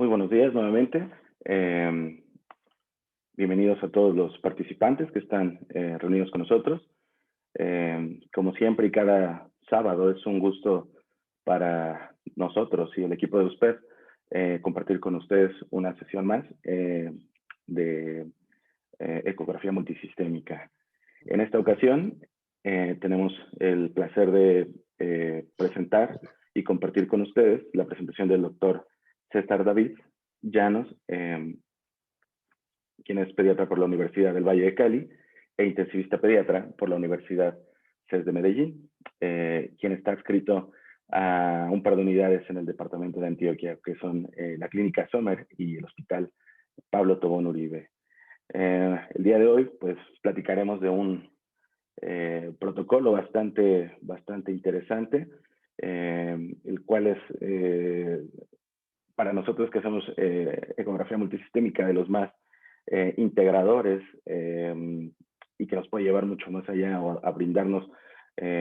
Muy buenos días nuevamente. Bienvenidos a todos los participantes que están reunidos con nosotros. Como siempre y cada sábado es un gusto para nosotros y el equipo de USPED compartir con ustedes una sesión más de ecografía multisistémica. En esta ocasión tenemos el placer de presentar y compartir con ustedes la presentación del doctor César David Llanos, quien es pediatra por la Universidad del Valle de Cali e intensivista pediatra por la Universidad CES de Medellín, quien está adscrito a un par de unidades en el departamento de Antioquia, que son la Clínica Sommer y el Hospital Pablo Tobón Uribe. El día de hoy, pues, platicaremos de un protocolo bastante interesante, el cual es para nosotros que hacemos ecografía multisistémica de los más integradores y que nos puede llevar mucho más allá o a brindarnos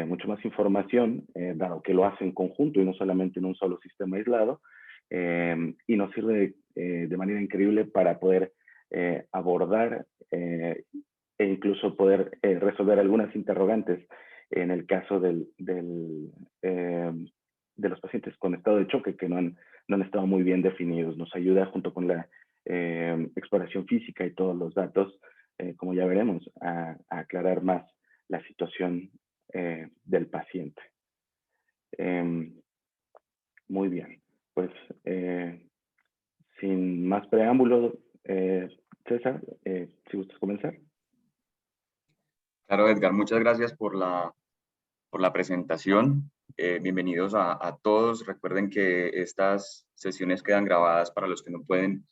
mucho más información, dado que lo hace en conjunto y no solamente en un solo sistema aislado, y nos sirve de manera increíble para poder abordar e incluso poder resolver algunas interrogantes en el caso de los pacientes con estado de choque que no han estado muy bien definidos. Nos ayuda junto con la exploración física y todos los datos, como ya veremos, a aclarar más la situación del paciente. Muy bien, pues sin más preámbulos, César, si gustas comenzar. Claro, Edgar, muchas gracias por la presentación. Bienvenidos a todos. Recuerden que estas sesiones quedan grabadas para los que no pueden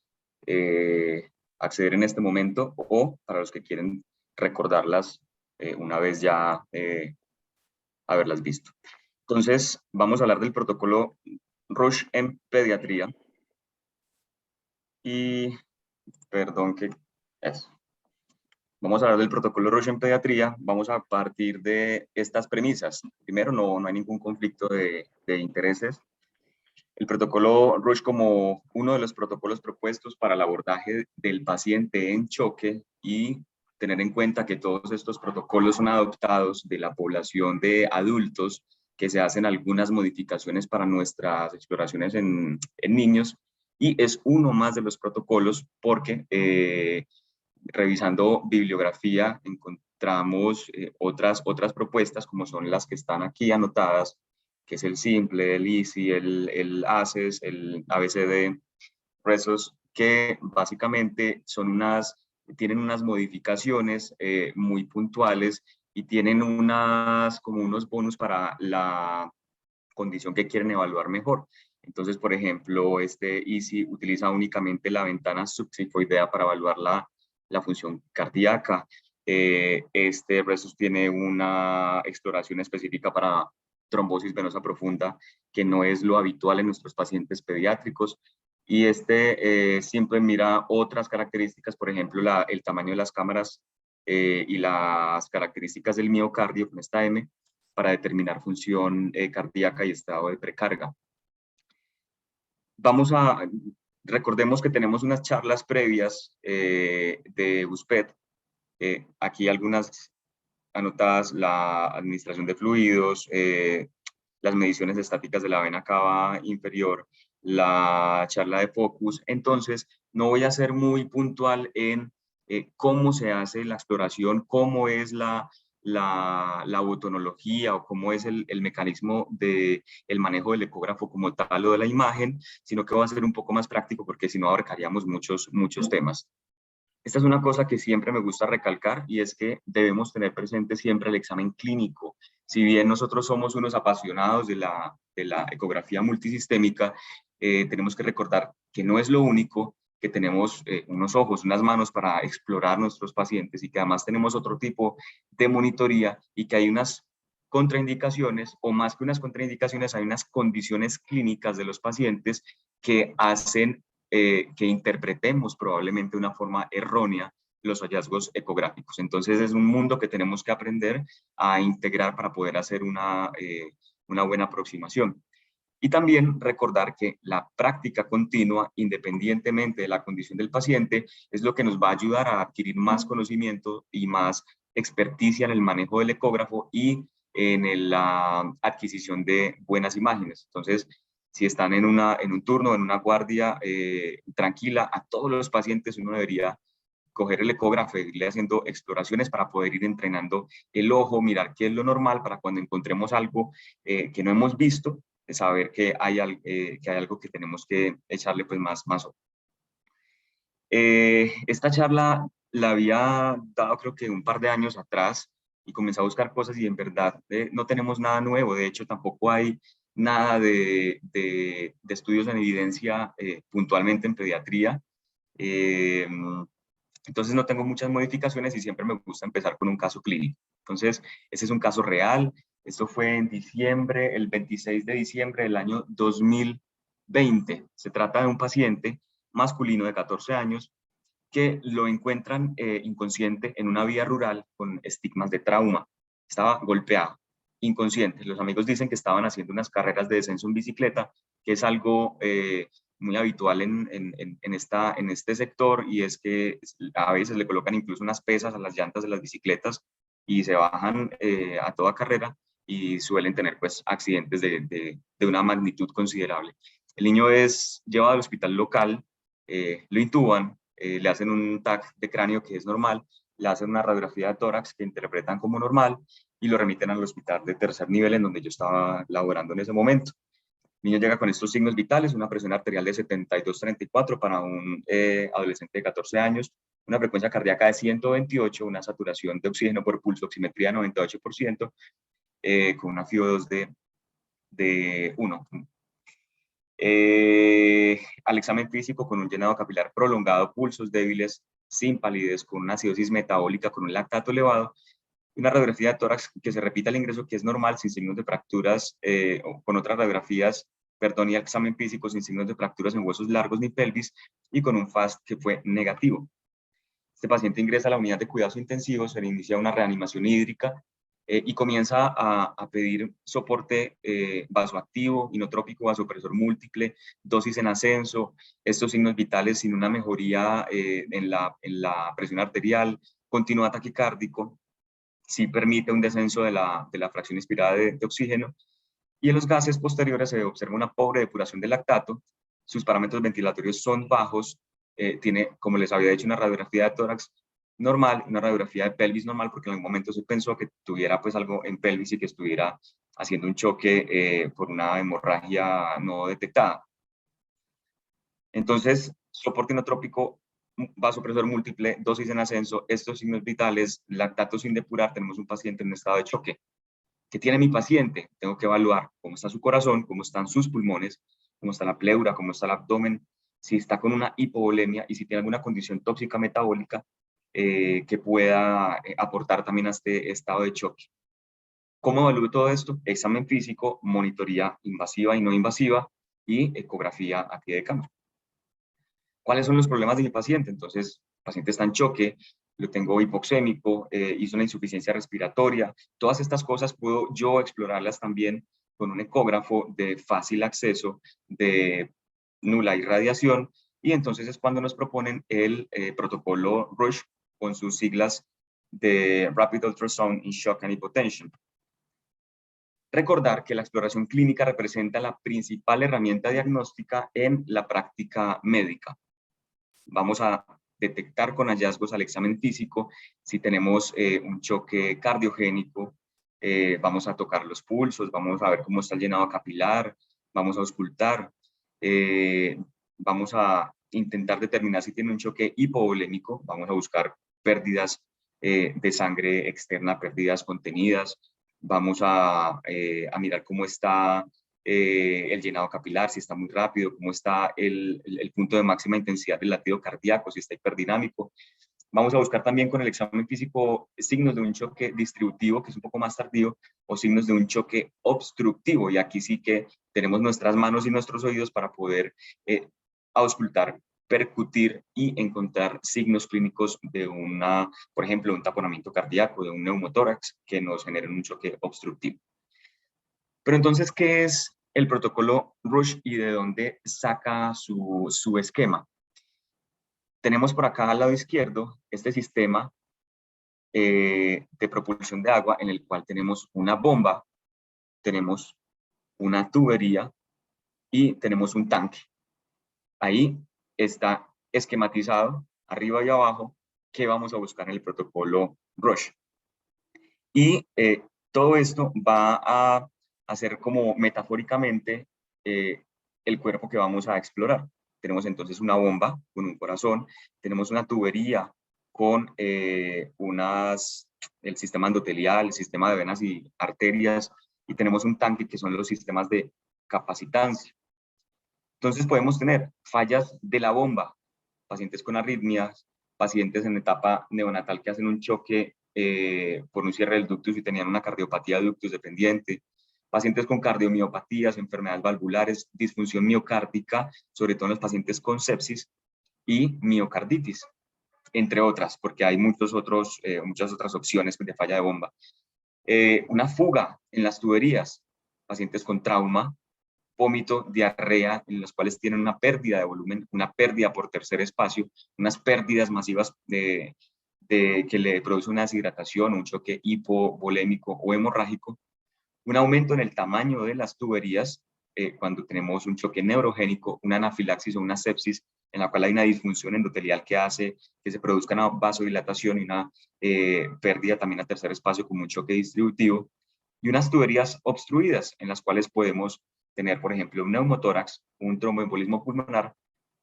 acceder en este momento o para los que quieren recordarlas una vez ya haberlas visto. Entonces, vamos a hablar del protocolo Roche en pediatría. Y, perdón que eso. Vamos a hablar del protocolo Roche en pediatría. Vamos a partir de estas premisas. Primero, no hay ningún conflicto de intereses. El protocolo Roche como uno de los protocolos propuestos para el abordaje del paciente en choque y tener en cuenta que todos estos protocolos son adoptados de la población de adultos, que se hacen algunas modificaciones para nuestras exploraciones en niños, y es uno más de los protocolos porque revisando bibliografía encontramos otras propuestas como son las que están aquí anotadas, que es el simple, el easy, el ACES, el ABCD, RESOS, que básicamente tienen unas modificaciones muy puntuales y tienen como unos bonus para la condición que quieren evaluar mejor. Entonces, por ejemplo, este EASY utiliza únicamente la ventana subxifoidea para evaluar la función cardíaca. Este RESOS tiene una exploración específica para trombosis venosa profunda, que no es lo habitual en nuestros pacientes pediátricos. Y siempre mira otras características, por ejemplo, el tamaño de las cámaras y las características del miocardio con esta M, para determinar función cardíaca y estado de precarga. Recordemos que tenemos unas charlas previas de USPED, aquí algunas anotadas: la administración de fluidos, las mediciones estáticas de la vena cava inferior, la charla de focus. Entonces, no voy a ser muy puntual en cómo se hace la exploración, cómo es la botonología o cómo es el mecanismo del manejo del ecógrafo como tal o de la imagen, sino que voy a ser un poco más práctico porque si no abarcaríamos muchos temas. Esta es una cosa que siempre me gusta recalcar, y es que debemos tener presente siempre el examen clínico. Si bien nosotros somos unos apasionados de la ecografía multisistémica, tenemos que recordar que no es lo único, que tenemos unos ojos, unas manos para explorar nuestros pacientes, y que además tenemos otro tipo de monitoría, y que hay unas contraindicaciones, o más que unas contraindicaciones, hay unas condiciones clínicas de los pacientes que hacen que interpretemos probablemente de una forma errónea los hallazgos ecográficos. Entonces es un mundo que tenemos que aprender a integrar para poder hacer una buena aproximación. Y también recordar que la práctica continua, independientemente de la condición del paciente, es lo que nos va a ayudar a adquirir más conocimiento y más experticia en el manejo del ecógrafo y en la adquisición de buenas imágenes. Entonces, si están en un turno, en una guardia tranquila, a todos los pacientes uno debería coger el ecógrafo e irle haciendo exploraciones para poder ir entrenando el ojo, mirar qué es lo normal para cuando encontremos algo que no hemos visto, saber que hay algo que tenemos que echarle pues más ojo. Esta charla la había dado creo que un par de años atrás y comencé a buscar cosas y en verdad no tenemos nada nuevo. De hecho, tampoco hay nada de estudios en evidencia puntualmente en pediatría. Entonces no tengo muchas modificaciones y siempre me gusta empezar con un caso clínico. Entonces, ese es un caso real. Esto fue en diciembre, el 26 de diciembre del año 2020. Se trata de un paciente masculino de 14 años que lo encuentran inconsciente en una vía rural con estigmas de trauma. Estaba golpeado, inconsciente. Los amigos dicen que estaban haciendo unas carreras de descenso en bicicleta, que es algo muy habitual en este sector, y es que a veces le colocan incluso unas pesas a las llantas de las bicicletas y se bajan a toda carrera y suelen tener pues accidentes de una magnitud considerable. El niño es llevado al hospital local, lo intuban, le hacen un TAC de cráneo que es normal, le hacen una radiografía de tórax que interpretan como normal y lo remiten al hospital de tercer nivel en donde yo estaba laborando en ese momento. El niño llega con estos signos vitales: una presión arterial de 72/34 para un adolescente de 14 años, una frecuencia cardíaca de 128, una saturación de oxígeno por pulso, oximetría 98%, con una FiO2 de 1. Al examen físico con un llenado capilar prolongado, pulsos débiles, sin palidez, con una acidosis metabólica, con un lactato elevado, una radiografía de tórax que se repita el ingreso, que es normal, sin signos de fracturas, o con otras radiografías, perdón, y el examen físico sin signos de fracturas en huesos largos ni pelvis, y con un FAST que fue negativo. Este paciente ingresa a la unidad de cuidados intensivos, se le inicia una reanimación hídrica y comienza a pedir soporte vasoactivo, inotrópico, vasopresor múltiple, dosis en ascenso, estos signos vitales sin una mejoría en la presión arterial, continuo ataque cardíaco, sí permite un descenso de la fracción inspirada de oxígeno, y en los gases posteriores se observa una pobre depuración del lactato, sus parámetros ventilatorios son bajos, tiene, como les había dicho, una radiografía de tórax normal, una radiografía de pelvis normal, porque en algún momento se pensó que tuviera pues algo en pelvis y que estuviera haciendo un choque por una hemorragia no detectada. Entonces, soporte inotrópico, vasopresor múltiple, dosis en ascenso, estos signos vitales, lactato sin depurar, tenemos un paciente en un estado de choque. ¿Qué tiene mi paciente? Tengo que evaluar cómo está su corazón, cómo están sus pulmones, cómo está la pleura, cómo está el abdomen, si está con una hipovolemia y si tiene alguna condición tóxica metabólica que pueda aportar también a este estado de choque. ¿Cómo evalúo todo esto? Examen físico, monitoría invasiva y no invasiva y ecografía a pie de cámara. ¿Cuáles son los problemas de mi paciente? Entonces, el paciente está en choque, lo tengo hipoxémico, hizo una insuficiencia respiratoria. Todas estas cosas puedo yo explorarlas también con un ecógrafo de fácil acceso, de nula irradiación, y entonces es cuando nos proponen el protocolo RUSH con sus siglas de Rapid Ultrasound in Shock and Hypotension. Recordar que la exploración clínica representa la principal herramienta diagnóstica en la práctica médica. Vamos a detectar con hallazgos al examen físico si tenemos un choque cardiogénico, vamos a tocar los pulsos, vamos a ver cómo está el llenado capilar, vamos a auscultar, vamos a intentar determinar si tiene un choque hipovolémico, vamos a buscar pérdidas de sangre externa, pérdidas contenidas, vamos a mirar cómo está el llenado capilar, si está muy rápido, cómo está el punto de máxima intensidad del latido cardíaco, si está hiperdinámico. Vamos a buscar también con el examen físico signos de un choque distributivo, que es un poco más tardío, o signos de un choque obstructivo, y aquí sí que tenemos nuestras manos y nuestros oídos para poder auscultar, percutir y encontrar signos clínicos de por ejemplo, un taponamiento cardíaco, de un neumotórax que nos generen un choque obstructivo. Pero entonces, ¿qué es el protocolo Rush y de dónde saca su esquema. Tenemos por acá al lado izquierdo este sistema de propulsión de agua en el cual tenemos una bomba, tenemos una tubería y tenemos un tanque. Ahí está esquematizado, arriba y abajo, qué vamos a buscar en el protocolo Rush. Y todo esto va a hacer como metafóricamente el cuerpo que vamos a explorar. Tenemos entonces una bomba con un corazón, tenemos una tubería con el sistema endotelial, el sistema de venas y arterias, y tenemos un tanque que son los sistemas de capacitancia. Entonces podemos tener fallas de la bomba, pacientes con arritmias, pacientes en etapa neonatal que hacen un choque por un cierre del ductus y tenían una cardiopatía ductus dependiente, pacientes con cardiomiopatías, enfermedades valvulares, disfunción miocárdica, sobre todo en los pacientes con sepsis y miocarditis, entre otras, porque hay muchas otras opciones de falla de bomba. Una fuga en las tuberías, pacientes con trauma, vómito, diarrea, en los cuales tienen una pérdida de volumen, una pérdida por tercer espacio, unas pérdidas masivas que le produce una deshidratación, un choque hipovolémico o hemorrágico, un aumento en el tamaño de las tuberías cuando tenemos un choque neurogénico, una anafilaxis o una sepsis, en la cual hay una disfunción endotelial que hace que se produzca una vasodilatación y una pérdida también a tercer espacio como un choque distributivo, y unas tuberías obstruidas en las cuales podemos tener, por ejemplo, un neumotórax, un tromboembolismo pulmonar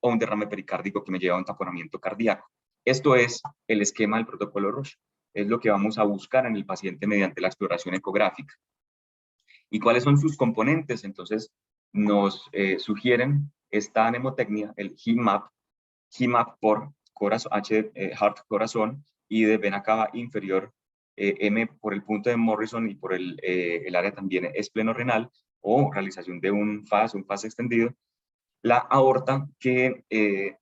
o un derrame pericárdico que me lleva a un taponamiento cardíaco. Esto es el esquema del protocolo Rush. Es lo que vamos a buscar en el paciente mediante la exploración ecográfica. ¿Y cuáles son sus componentes? Entonces, nos sugieren esta mnemotecnia, el HIMAP por corazón, heart corazón, y de vena cava inferior, M por el punto de Morrison y por el área también esplenorrenal, o realización de un FAS extendido. La aorta que,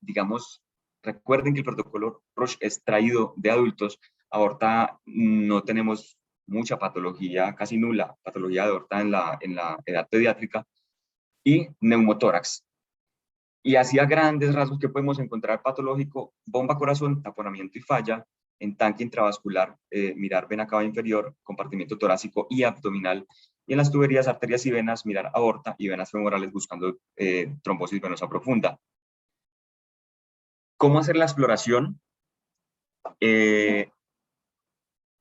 digamos, recuerden que el protocolo Rush es traído de adultos. Aorta no tenemos mucha patología, casi nula patología de aorta en la edad pediátrica, y neumotórax. Y así a grandes rasgos que podemos encontrar patológico: bomba corazón, taponamiento y falla, en tanque intravascular, mirar vena cava inferior, compartimiento torácico y abdominal, y en las tuberías, arterias y venas, mirar aorta y venas femorales buscando trombosis venosa profunda. ¿Cómo hacer la exploración? En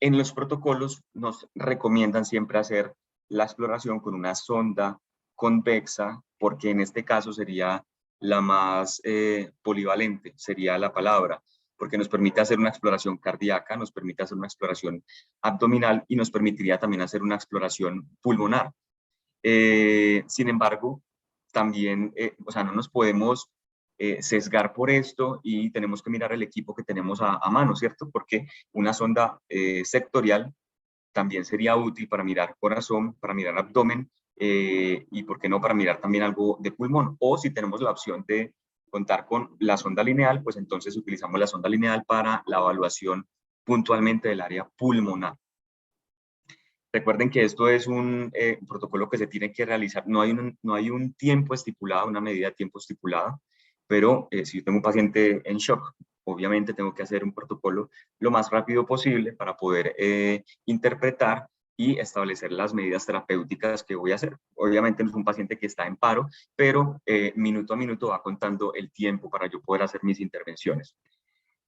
los protocolos nos recomiendan siempre hacer la exploración con una sonda convexa, porque en este caso sería la más polivalente, sería la palabra, porque nos permite hacer una exploración cardíaca, nos permite hacer una exploración abdominal y nos permitiría también hacer una exploración pulmonar. Sin embargo, también, o sea, no nos podemos sesgar por esto y tenemos que mirar el equipo que tenemos a mano, ¿cierto? Porque una sonda sectorial también sería útil para mirar corazón, para mirar abdomen y, ¿por qué no?, para mirar también algo de pulmón. O si tenemos la opción de contar con la sonda lineal, pues entonces utilizamos la sonda lineal para la evaluación puntualmente del área pulmonar. Recuerden que esto es un protocolo que se tiene que realizar, no hay un tiempo estipulado, una medida de tiempo estipulada, pero si yo tengo un paciente en shock, obviamente tengo que hacer un protocolo lo más rápido posible para poder interpretar y establecer las medidas terapéuticas que voy a hacer. Obviamente no es un paciente que está en paro, pero minuto a minuto va contando el tiempo para yo poder hacer mis intervenciones.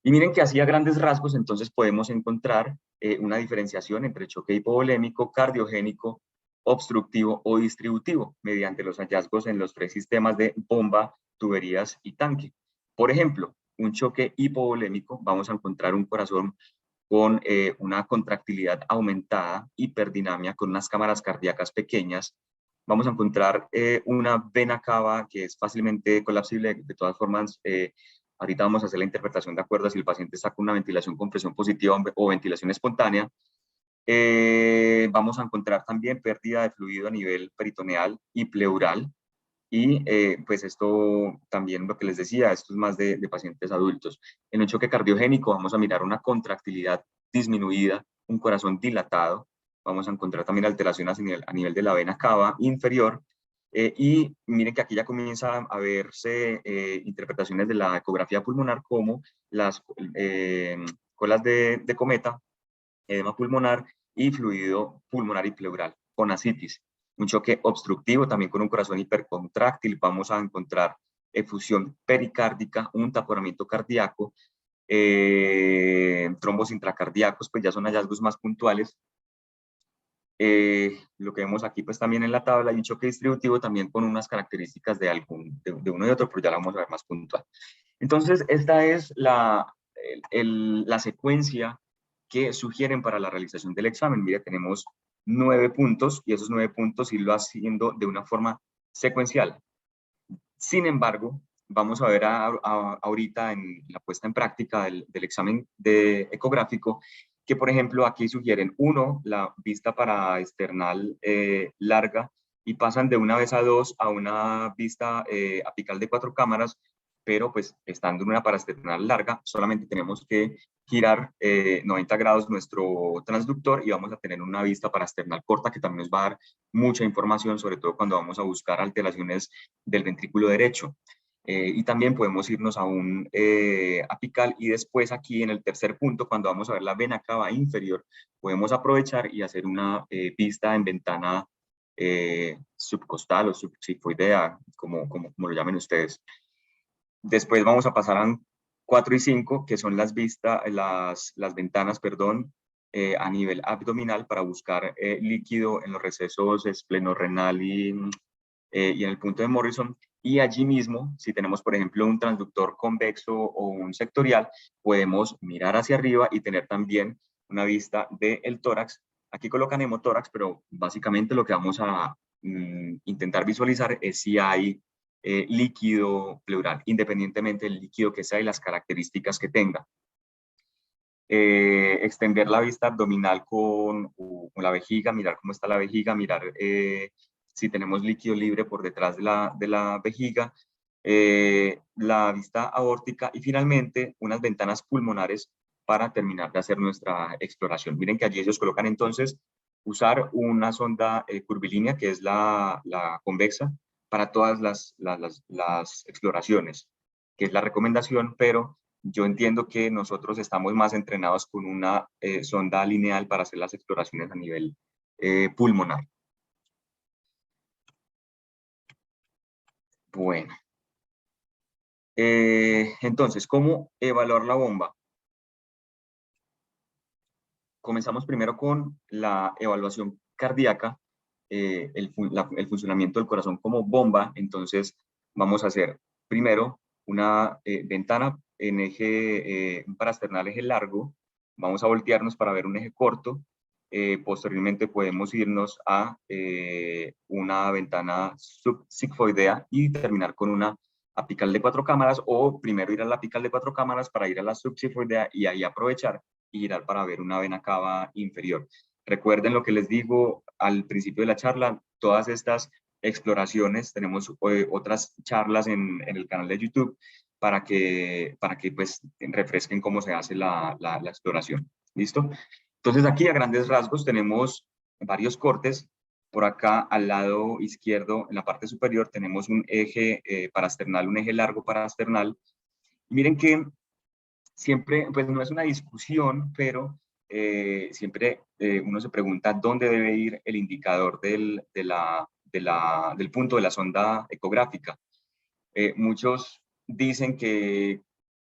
Y miren que así a grandes rasgos entonces podemos encontrar una diferenciación entre choque hipovolémico, cardiogénico, obstructivo o distributivo mediante los hallazgos en los tres sistemas de bomba, tuberías y tanque. Por ejemplo, un choque hipovolémico, vamos a encontrar un corazón con una contractilidad aumentada, hiperdinamia, con unas cámaras cardíacas pequeñas. Vamos a encontrar una vena cava que es fácilmente colapsible. De todas formas, ahorita vamos a hacer la interpretación de acuerdo a si el paciente está con una ventilación con presión positiva o ventilación espontánea. Vamos a encontrar también pérdida de fluido a nivel peritoneal y pleural. Y pues esto también, lo que les decía, esto es más de pacientes adultos. En un choque cardiogénico vamos a mirar una contractilidad disminuida, un corazón dilatado. Vamos a encontrar también alteraciones a nivel de la vena cava inferior. Y miren que aquí ya comienza a verse interpretaciones de la ecografía pulmonar como las colas de cometa, edema pulmonar y fluido pulmonar y pleural con ascitis. Un choque obstructivo también con un corazón hipercontráctil. Vamos a encontrar efusión pericárdica, un taponamiento cardíaco, trombos intracardíacos, pues ya son hallazgos más puntuales. Lo que vemos aquí pues también en la tabla, hay un choque distributivo también con unas características de uno y otro, pero ya la vamos a ver más puntual. Entonces, esta es la secuencia que sugieren para la realización del examen. Mira, tenemos 9 puntos y esos 9 puntos irlo haciendo de una forma secuencial. Sin embargo, vamos a ver ahorita en la puesta en práctica del examen ecográfico que, por ejemplo, aquí sugieren, uno, la vista paraesternal larga, y pasan de una vez a dos a una vista apical de 4 cámaras, pero pues estando en una paraesternal larga, solamente tenemos que girar 90 grados nuestro transductor y vamos a tener una vista paraesternal corta que también nos va a dar mucha información, sobre todo cuando vamos a buscar alteraciones del ventrículo derecho. Y también podemos irnos a un apical, y después aquí en el tercer punto, cuando vamos a ver la vena cava inferior, podemos aprovechar y hacer una vista en ventana subcostal o subsifoidea, como lo llamen ustedes. Después vamos a pasar a 4 y 5, que son las ventanas, perdón, a nivel abdominal para buscar líquido en los recesos esplenorrenal y en el punto de Morrison. Y allí mismo, si tenemos, por ejemplo, un transductor convexo o un sectorial, podemos mirar hacia arriba y tener también una vista del tórax. Aquí colocan hemotórax, pero básicamente lo que vamos a intentar visualizar es si hay líquido pleural, independientemente del líquido que sea y las características que tenga. Extender la vista abdominal con la vejiga, mirar cómo está la vejiga, mirar si tenemos líquido libre por detrás de la vejiga, la vista aórtica y finalmente unas ventanas pulmonares para terminar de hacer nuestra exploración. Miren que allí ellos colocan entonces usar una sonda curvilínea, que es la convexa, para todas las exploraciones, que es la recomendación, pero yo entiendo que nosotros estamos más entrenados con una sonda lineal para hacer las exploraciones a nivel pulmonar. Bueno. Entonces, ¿cómo evaluar la bomba? Comenzamos primero con la evaluación cardíaca, el funcionamiento del corazón como bomba. Entonces, vamos a hacer primero una ventana en eje parasternal, eje largo. Vamos a voltearnos para ver un eje corto. Posteriormente podemos irnos a una ventana subsigmoidea y terminar con una apical de 4 cámaras, o primero ir a la apical de 4 cámaras para ir a la subsigmoidea y ahí aprovechar y girar para ver una vena cava inferior. Recuerden lo que les digo al principio de la charla, todas estas exploraciones, tenemos otras charlas en el canal de YouTube para que pues refresquen cómo se hace la exploración. ¿Listo? Entonces aquí a grandes rasgos tenemos varios cortes. Por acá al lado izquierdo, en la parte superior, tenemos un eje parasternal, un eje largo parasternal. Y miren que siempre, pues no es una discusión, pero siempre uno se pregunta dónde debe ir el indicador del punto de la sonda ecográfica. Muchos dicen que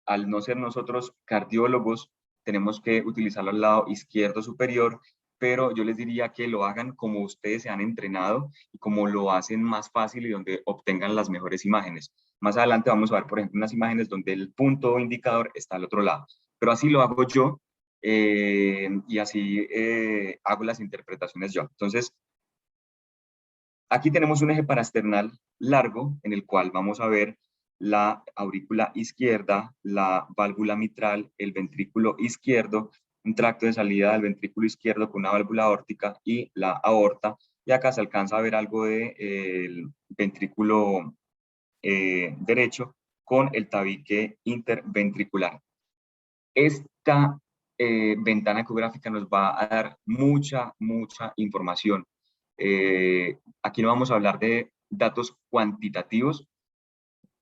al no ser nosotros cardiólogos, tenemos que utilizarlo al lado izquierdo superior, pero yo les diría que lo hagan como ustedes se han entrenado y como lo hacen más fácil y donde obtengan las mejores imágenes. Más adelante vamos a ver, por ejemplo, unas imágenes donde el punto indicador está al otro lado, pero así lo hago yo y así hago las interpretaciones yo. Entonces, aquí tenemos un eje parasternal largo en el cual vamos a ver la aurícula izquierda, la válvula mitral, el ventrículo izquierdo, un tracto de salida del ventrículo izquierdo con una válvula aórtica y la aorta. Y acá se alcanza a ver algo del ventrículo derecho con el tabique interventricular. Esta ventana ecográfica nos va a dar mucha información. Aquí no vamos a hablar de datos cuantitativos,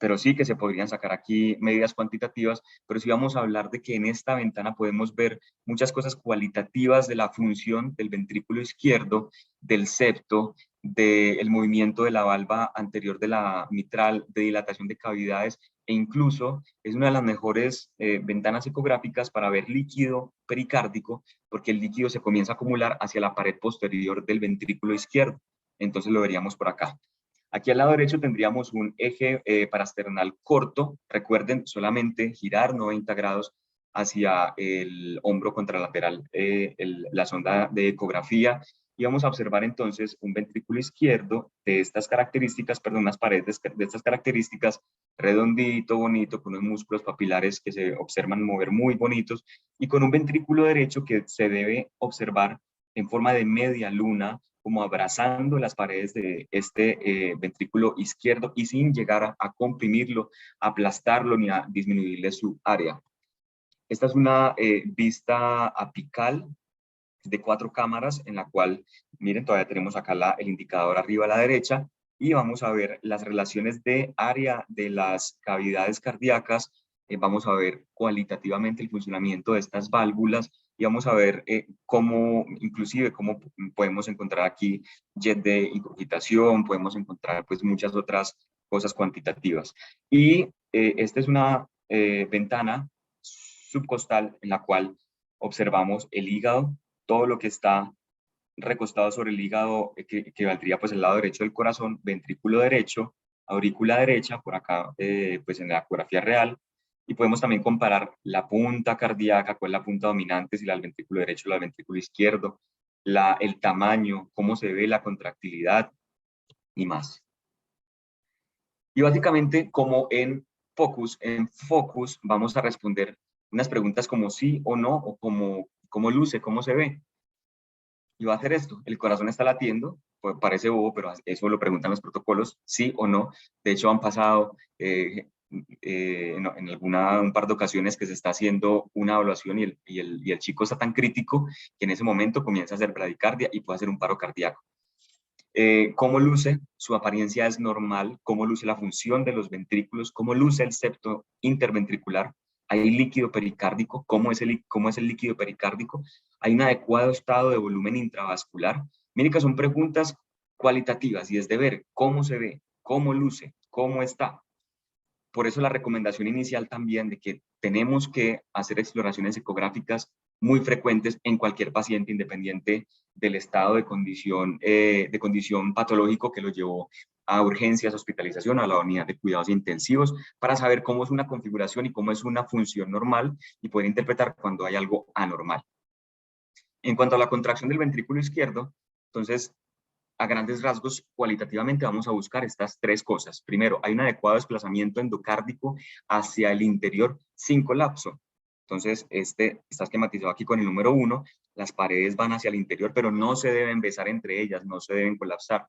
pero sí que se podrían sacar aquí medidas cuantitativas, pero sí vamos a hablar de que en esta ventana podemos ver muchas cosas cualitativas de la función del ventrículo izquierdo, del septo, del movimiento de la valva anterior de la mitral, de dilatación de cavidades, e incluso es una de las mejores ventanas ecográficas para ver líquido pericárdico, porque el líquido se comienza a acumular hacia la pared posterior del ventrículo izquierdo. Entonces lo veríamos por acá. Aquí al lado derecho tendríamos un eje parasternal corto. Recuerden solamente girar 90 grados hacia el hombro contralateral, la sonda de ecografía. Y vamos a observar entonces un ventrículo izquierdo de estas características, perdón, unas paredes de estas características, redondito, bonito, con unos músculos papilares que se observan mover muy bonitos, y con un ventrículo derecho que se debe observar en forma de media luna, como abrazando las paredes de este ventrículo izquierdo y sin llegar a comprimirlo, aplastarlo ni a disminuirle su área. Esta es una vista apical de 4 cámaras en la cual, miren, todavía tenemos acá el indicador arriba a la derecha y vamos a ver las relaciones de área de las cavidades cardíacas. Vamos a ver cualitativamente el funcionamiento de estas válvulas y vamos a ver cómo, inclusive, cómo podemos encontrar aquí jet de ingurgitación, podemos encontrar pues muchas otras cosas cuantitativas. Y esta es una ventana subcostal en la cual observamos el hígado, todo lo que está recostado sobre el hígado, que valdría pues el lado derecho del corazón, ventrículo derecho, aurícula derecha, por acá pues en la ecografía real, y podemos también comparar la punta cardíaca, cuál es la punta dominante, si la del ventrículo derecho o la del ventrículo izquierdo, el tamaño, cómo se ve la contractilidad y más. Y básicamente, como en Focus vamos a responder unas preguntas como sí o no, o cómo luce, cómo se ve. Y va a hacer esto, el corazón está latiendo, pues parece bobo, pero eso lo preguntan los protocolos, sí o no. De hecho, han pasado en un par de ocasiones que se está haciendo una evaluación y el chico está tan crítico que en ese momento comienza a hacer bradicardia y puede hacer un paro cardíaco. ¿Cómo luce? Su apariencia es normal. ¿Cómo luce la función de los ventrículos? ¿Cómo luce el septo interventricular? ¿Hay líquido pericárdico? ¿Cómo es el líquido pericárdico? ¿Hay un adecuado estado de volumen intravascular? Miren que son preguntas cualitativas y es de ver cómo se ve, cómo luce, cómo está. Por eso la recomendación inicial también de que tenemos que hacer exploraciones ecográficas muy frecuentes en cualquier paciente, independiente del estado de condición patológico que lo llevó a urgencias, hospitalización, a la unidad de cuidados intensivos, para saber cómo es una configuración y cómo es una función normal y poder interpretar cuando hay algo anormal. En cuanto a la contracción del ventrículo izquierdo, entonces, a grandes rasgos, cualitativamente vamos a buscar estas 3 cosas. Primero, hay un adecuado desplazamiento endocárdico hacia el interior sin colapso. Entonces, está esquematizado aquí con el número 1. Las paredes van hacia el interior, pero no se deben besar entre ellas, no se deben colapsar.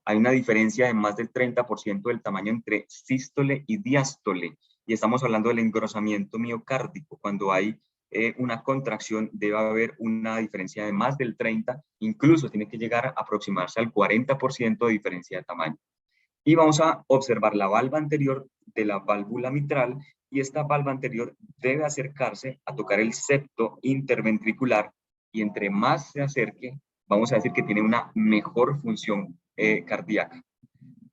Hay una diferencia de más del 30% del tamaño entre sístole y diástole. Y estamos hablando del engrosamiento miocárdico. Cuando hay una contracción, debe haber una diferencia de más del 30%, incluso tiene que llegar a aproximarse al 40% de diferencia de tamaño. Y vamos a observar la valva anterior de la válvula mitral, y esta valva anterior debe acercarse a tocar el septo interventricular, y entre más se acerque, vamos a decir que tiene una mejor función cardíaca.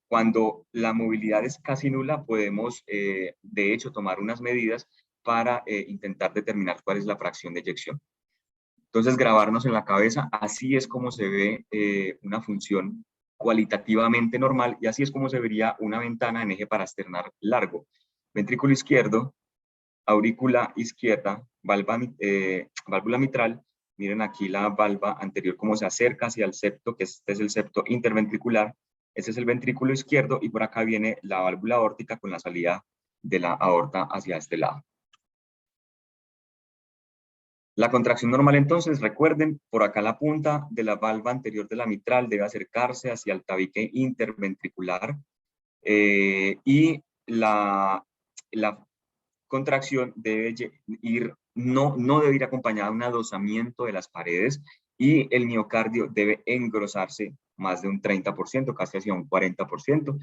Cuando la movilidad es casi nula, podemos, de hecho, tomar unas medidas para intentar determinar cuál es la fracción de eyección. Entonces, grabarnos en la cabeza, así es como se ve una función cualitativamente normal, y así es como se vería una ventana en eje parasternal largo. Ventrículo izquierdo, aurícula izquierda, válvula mitral. Miren aquí la valva anterior cómo se acerca hacia el septo, que este es el septo interventricular. Este es el ventrículo izquierdo y por acá viene la válvula aórtica con la salida de la aorta hacia este lado. La contracción normal, entonces, recuerden, por acá la punta de la valva anterior de la mitral debe acercarse hacia el tabique interventricular y la contracción debe ir, no debe ir acompañada de un adosamiento de las paredes, y el miocardio debe engrosarse más de un 30%, casi hacia un 40%.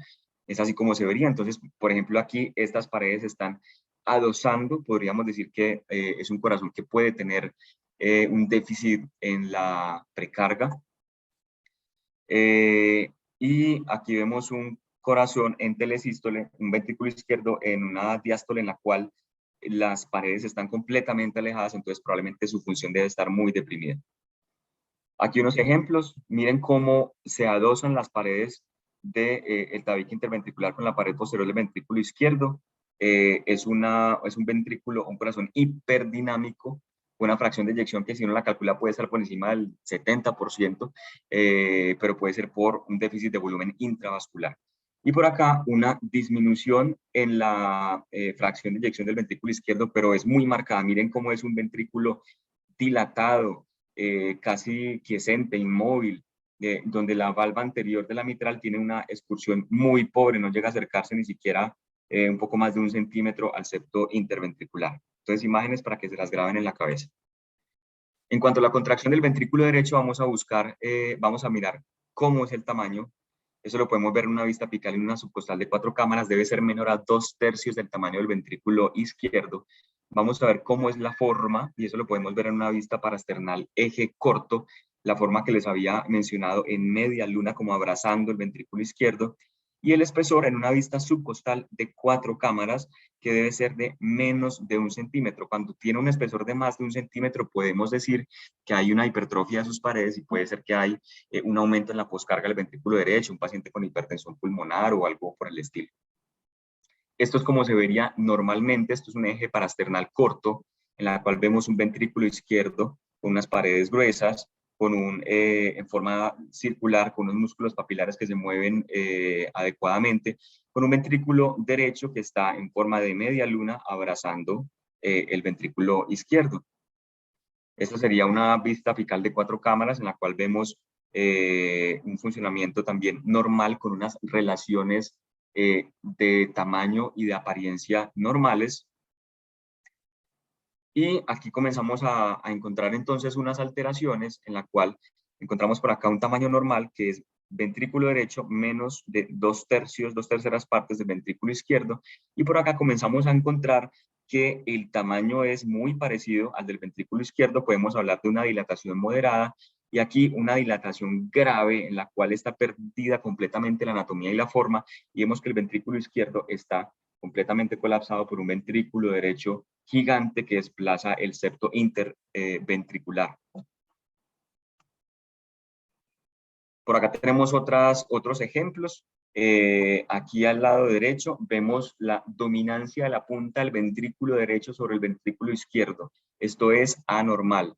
Es así como se vería. Entonces, por ejemplo, aquí estas paredes están adosando, podríamos decir que es un corazón que puede tener un déficit en la precarga. Y aquí vemos un corazón en telesístole, un ventrículo izquierdo en una diástole en la cual las paredes están completamente alejadas, entonces probablemente su función debe estar muy deprimida. Aquí unos ejemplos, miren cómo se adosan las paredes del tabique interventricular con la pared posterior del ventrículo izquierdo. Es un ventrículo, un corazón hiperdinámico, una fracción de eyección que si uno la calcula puede estar por encima del 70%, pero puede ser por un déficit de volumen intravascular. Y por acá una disminución en la fracción de eyección del ventrículo izquierdo, pero es muy marcada. Miren cómo es un ventrículo dilatado, casi quiescente, inmóvil, donde la valva anterior de la mitral tiene una excursión muy pobre, no llega a acercarse ni siquiera un poco más de 1 centímetro al septo interventricular. Entonces, imágenes para que se las graben en la cabeza. En cuanto a la contracción del ventrículo derecho, vamos a buscar, vamos a mirar cómo es el tamaño. Eso lo podemos ver en una vista apical en una subcostal de 4 cámaras, debe ser menor a 2/3 del tamaño del ventrículo izquierdo. Vamos a ver cómo es la forma, y eso lo podemos ver en una vista parasternal eje corto, la forma que les había mencionado en media luna, como abrazando el ventrículo izquierdo, y el espesor en una vista subcostal de 4 cámaras, que debe ser de menos de 1 centímetro. Cuando tiene un espesor de más de 1 centímetro, podemos decir que hay una hipertrofia de sus paredes y puede ser que hay un aumento en la poscarga del ventrículo derecho, un paciente con hipertensión pulmonar o algo por el estilo. Esto es como se vería normalmente. Esto es un eje parasternal corto, en la cual vemos un ventrículo izquierdo con unas paredes gruesas, en forma circular, con unos músculos papilares que se mueven adecuadamente, con un ventrículo derecho que está en forma de media luna abrazando el ventrículo izquierdo. Esta sería una vista apical de 4 cámaras en la cual vemos un funcionamiento también normal con unas relaciones de tamaño y de apariencia normales. Y aquí comenzamos a encontrar entonces unas alteraciones en la cual encontramos por acá un tamaño normal que es ventrículo derecho menos de 2/3, 2/3 partes del ventrículo izquierdo. Y por acá comenzamos a encontrar que el tamaño es muy parecido al del ventrículo izquierdo. Podemos hablar de una dilatación moderada y aquí una dilatación grave en la cual está perdida completamente la anatomía y la forma, y vemos que el ventrículo izquierdo está completamente colapsado por un ventrículo derecho gigante que desplaza el septo interventricular. Por acá tenemos otros ejemplos. Aquí al lado derecho vemos la dominancia de la punta del ventrículo derecho sobre el ventrículo izquierdo. Esto es anormal.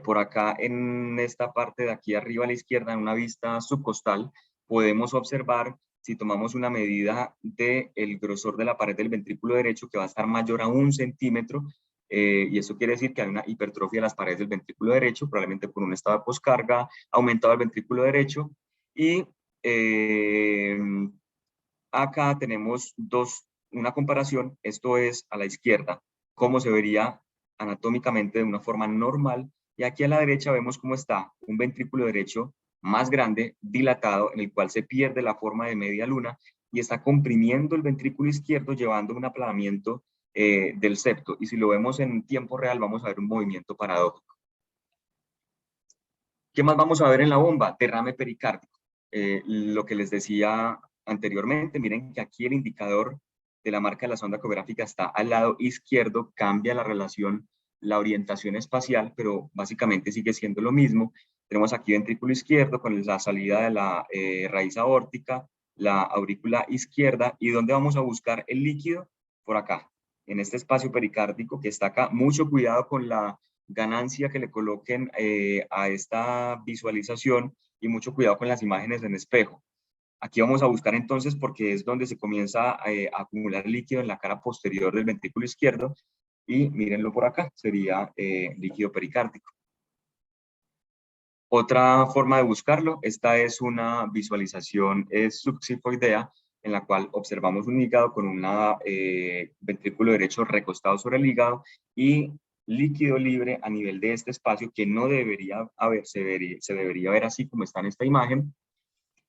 Por acá en esta parte de aquí arriba a la izquierda, en una vista subcostal, podemos observar, si tomamos una medida del grosor de la pared del ventrículo derecho, que va a estar mayor a 1 centímetro, y eso quiere decir que hay una hipertrofia de las paredes del ventrículo derecho, probablemente por un estado de poscarga, aumentado el ventrículo derecho, y acá tenemos una comparación. Esto es a la izquierda, cómo se vería anatómicamente de una forma normal, y aquí a la derecha vemos cómo está un ventrículo derecho más grande, dilatado, en el cual se pierde la forma de media luna y está comprimiendo el ventrículo izquierdo, llevando un aplanamiento del septo. Y si lo vemos en tiempo real, vamos a ver un movimiento paradójico. ¿Qué más vamos a ver en la bomba? Derrame pericárdico. Lo que les decía anteriormente, miren que aquí el indicador de la marca de la sonda ecográfica está al lado izquierdo, cambia la relación, la orientación espacial, pero básicamente sigue siendo lo mismo. Tenemos aquí ventrículo izquierdo con la salida de la raíz aórtica, la aurícula izquierda, y ¿dónde vamos a buscar el líquido? Por acá, en este espacio pericárdico que está acá. Mucho cuidado con la ganancia que le coloquen a esta visualización, y mucho cuidado con las imágenes en espejo. Aquí vamos a buscar entonces porque es donde se comienza a acumular líquido en la cara posterior del ventrículo izquierdo, y mírenlo por acá, sería líquido pericárdico. Otra forma de buscarlo, esta es una visualización subxifoidea, en la cual observamos un hígado con un ventrículo derecho recostado sobre el hígado, y líquido libre a nivel de este espacio que no debería haber, se debería ver así como está en esta imagen.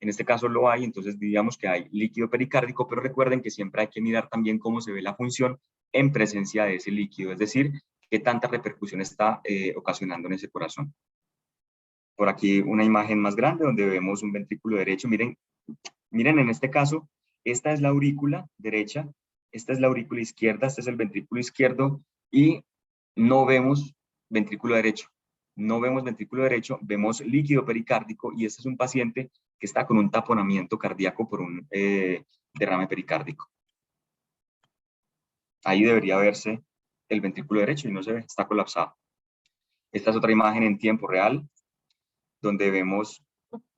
En este caso lo hay, entonces diríamos que hay líquido pericárdico, pero recuerden que siempre hay que mirar también cómo se ve la función en presencia de ese líquido, es decir, qué tanta repercusión está ocasionando en ese corazón. Por aquí una imagen más grande donde vemos un ventrículo derecho. Miren en este caso, esta es la aurícula derecha, esta es la aurícula izquierda, este es el ventrículo izquierdo y no vemos ventrículo derecho. No vemos ventrículo derecho, vemos líquido pericárdico y este es un paciente que está con un taponamiento cardíaco por un derrame pericárdico. Ahí debería verse el ventrículo derecho y no se ve, está colapsado. Esta es otra imagen en tiempo real, donde vemos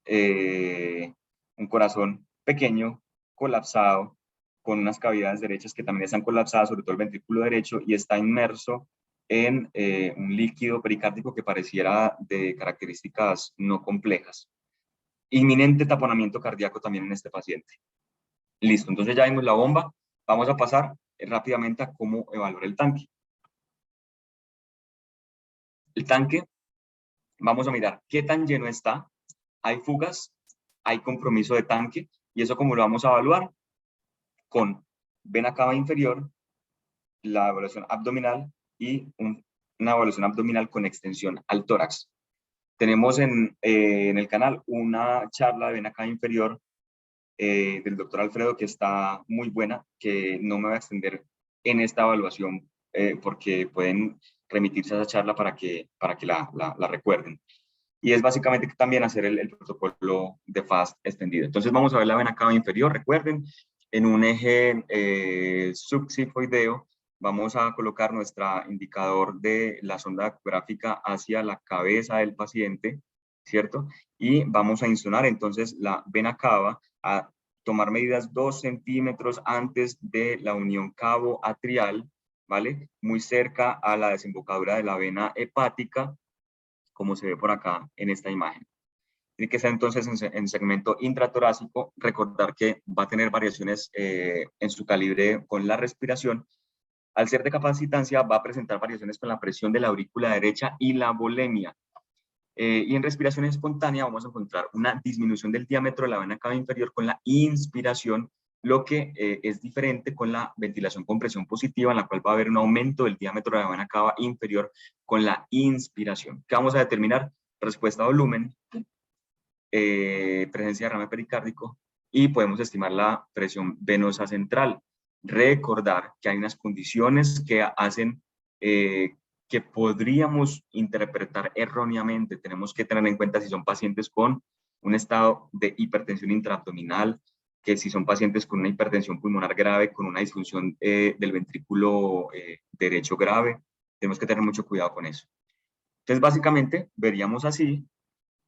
un corazón pequeño, colapsado, con unas cavidades derechas que también están colapsadas, sobre todo el ventrículo derecho, y está inmerso en un líquido pericárdico que pareciera de características no complejas. Inminente taponamiento cardíaco también en este paciente. Listo, entonces ya vimos la bomba. Vamos a pasar rápidamente a cómo evaluar el tanque. El tanque, vamos a mirar qué tan lleno está. Hay fugas, hay compromiso de tanque, y eso como lo vamos a evaluar con vena cava inferior, la evaluación abdominal y una evaluación abdominal con extensión al tórax. Tenemos en el canal una charla de vena cava inferior del doctor Alfredo que está muy buena, que no me voy a extender en esta evaluación porque pueden remitirse a esa charla para que la recuerden. Y es básicamente también hacer el protocolo de FAST extendido. Entonces vamos a ver la vena cava inferior, recuerden, en un eje subxifoideo vamos a colocar nuestro indicador de la sonda ecográfica hacia la cabeza del paciente, ¿cierto? Y vamos a insonar entonces la vena cava a tomar medidas 2 centímetros antes de la unión cavo-atrial, ¿vale? Muy cerca a la desembocadura de la vena hepática, como se ve por acá en esta imagen. Tiene que ser entonces en segmento intratorácico, recordar que va a tener variaciones en su calibre con la respiración. Al ser de capacitancia va a presentar variaciones con la presión de la aurícula derecha y la volemia. Y en respiración espontánea vamos a encontrar una disminución del diámetro de la vena cava inferior con la inspiración, lo que es diferente con la ventilación con presión positiva, en la cual va a haber un aumento del diámetro de la vena cava inferior con la inspiración. ¿Qué vamos a determinar? Respuesta a volumen, presencia de derrame pericárdico y podemos estimar la presión venosa central. Recordar que hay unas condiciones que hacen que podríamos interpretar erróneamente. Tenemos que tener en cuenta si son pacientes con un estado de hipertensión intraabdominal, que si son pacientes con una hipertensión pulmonar grave, con una disfunción del ventrículo derecho grave. Tenemos que tener mucho cuidado con eso. Entonces, básicamente, veríamos así.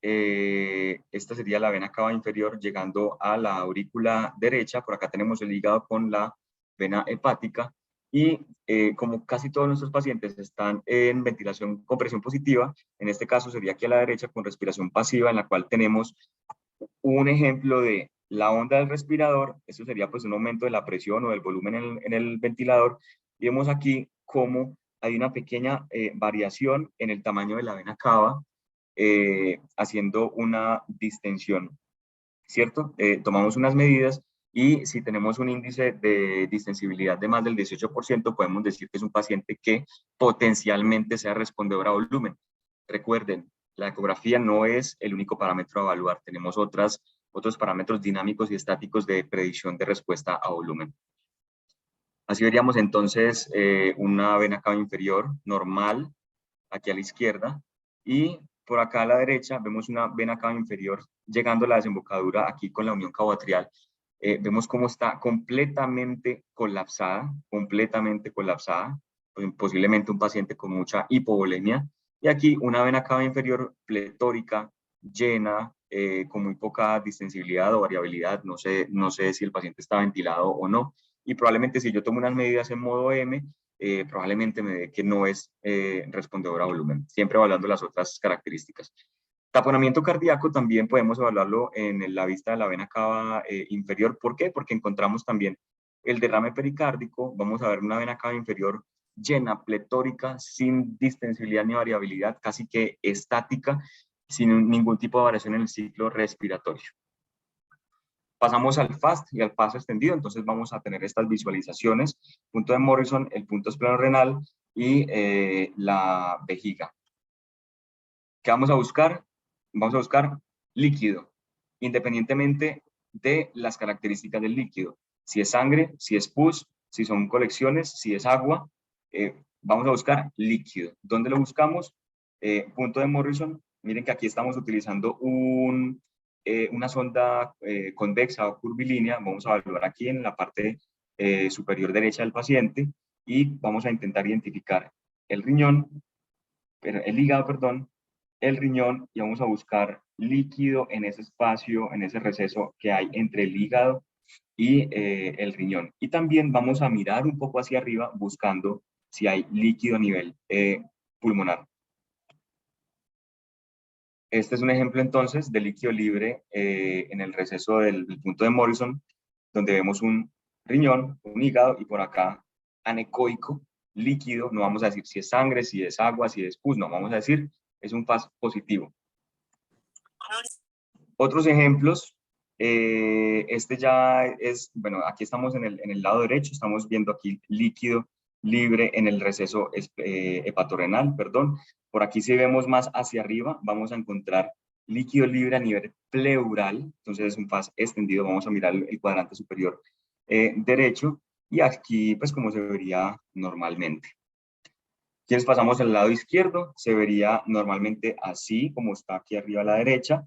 Esta sería la vena cava inferior llegando a la aurícula derecha. Por acá tenemos el hígado con la vena hepática. Y como casi todos nuestros pacientes están en ventilación con presión positiva, en este caso sería aquí a la derecha con respiración pasiva, en la cual tenemos un ejemplo de la onda del respirador. Esto sería pues un aumento de la presión o del volumen en el ventilador. Y vemos aquí cómo hay una pequeña variación en el tamaño de la vena cava, haciendo una distensión, ¿cierto? Tomamos unas medidas y si tenemos un índice de distensibilidad de más del 18%, podemos decir que es un paciente que potencialmente sea respondedor a volumen. Recuerden, la ecografía no es el único parámetro a evaluar, tenemos otros parámetros dinámicos y estáticos de predicción de respuesta a volumen. Así veríamos entonces una vena cava inferior normal, aquí a la izquierda, y por acá a la derecha vemos una vena cava inferior llegando a la desembocadura aquí con la unión cavoatrial. Vemos cómo está completamente colapsada, posiblemente un paciente con mucha hipovolemia. Y aquí una vena cava inferior pletórica, llena, con muy poca distensibilidad o variabilidad. No sé si el paciente está ventilado o no. Y probablemente si yo tomo unas medidas en modo M, probablemente me dé que no es respondedor a volumen, siempre evaluando las otras características. Taponamiento cardíaco también podemos evaluarlo en la vista de la vena cava inferior. ¿Por qué? Porque encontramos también el derrame pericárdico. Vamos a ver una vena cava inferior llena, pletórica, sin distensibilidad ni variabilidad, casi que estática, sin ningún tipo de variación en el ciclo respiratorio. Pasamos al FAST y al paso extendido, entonces vamos a tener estas visualizaciones, punto de Morrison, el punto esplenorenal y la vejiga. ¿Qué vamos a buscar? Vamos a buscar líquido, independientemente de las características del líquido. Si es sangre, si es pus, si son colecciones, si es agua, vamos a buscar líquido. ¿Dónde lo buscamos? Punto de Morrison. Miren que aquí estamos utilizando una sonda convexa o curvilínea. Vamos a evaluar aquí en la parte superior derecha del paciente y vamos a intentar identificar el hígado, perdón, el riñón, y vamos a buscar líquido en ese espacio, en ese receso que hay entre el hígado y el riñón. Y también vamos a mirar un poco hacia arriba buscando si hay líquido a nivel pulmonar. Este es un ejemplo entonces de líquido libre en el receso del punto de Morrison, donde vemos un riñón, un hígado y por acá anecoico, líquido. No vamos a decir si es sangre, si es agua, si es pus, no, vamos a decir es un FAS positivo. Otros ejemplos, este ya es, bueno, aquí estamos en el lado derecho, estamos viendo aquí líquido libre en el receso hepatorrenal, perdón. Por aquí si vemos más hacia arriba, vamos a encontrar líquido libre a nivel pleural, entonces es un FAS extendido, vamos a mirar el cuadrante superior derecho, y aquí pues como se vería normalmente. Quienes pasamos al lado izquierdo, se vería normalmente así, como está aquí arriba a la derecha,